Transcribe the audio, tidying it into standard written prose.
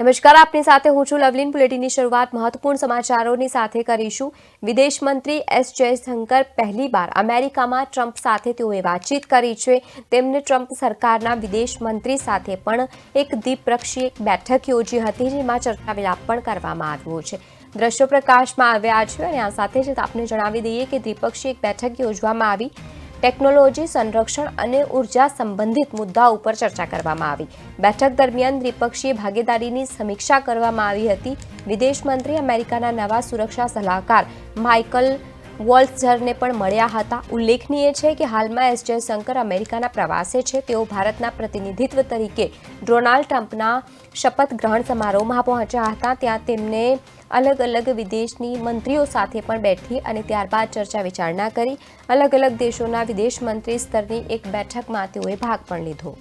નમસ્કાર, આપની સાથે હું છું લવલીન। બુલેટિનની શરૂઆત મહત્વપૂર્ણ સમાચારોની સાથે કરીશું। વિદેશ મંત્રી એસ જયશંકર પહેલીવાર અમેરિકામાં ટ્રમ્પ સાથે તેઓએ વાતચીત કરી છે। તેમણે ટ્રમ્પ સરકારના વિદેશ મંત્રી સાથે પણ એક દ્વિપક્ષીય બેઠક યોજી હતી, જેમાં ચર્ચા વિલાપ પણ કરવામાં આવ્યો છે। દ્રશ્યો પ્રકાશમાં આવ્યા છે અને આ સાથે જ આપને જણાવી દઈએ કે દ્વિપક્ષીય બેઠક યોજવામાં આવી। ટેકનોલોજી, સંરક્ષણ અને ઉર્જા સંબંધિત મુદ્દાઓ ઉપર ચર્ચા કરવામાં આવી। બેઠક દરમિયાન દ્વિપક્ષીય ભાગીદારીની સમીક્ષા કરવામાં આવી હતી। વિદેશ મંત્રી અમેરિકાના નવા સુરક્ષા સલાહકાર માઇકલ વોલ્ત્ઝરને પણ મળ્યા હતા। ઉલ્લેખનીય છે કે હાલમાં એસ જયશંકર અમેરિકાના પ્રવાસે છે। તેઓ ભારતના પ્રતિનિધિત્વ તરીકે ડોનાલ્ડ ટ્રમ્પના શપથ ગ્રહણ સમારોહમાં પહોંચ્યા હતા। ત્યાં તેમને અલગ અલગ વિદેશની મંત્રીઓ સાથે પણ બેઠી અને ત્યારબાદ ચર્ચા વિચારણા કરી। અલગ અલગ દેશોના વિદેશ મંત્રી સ્તરની એક બેઠકમાં તેઓએ ભાગ પણ લીધો।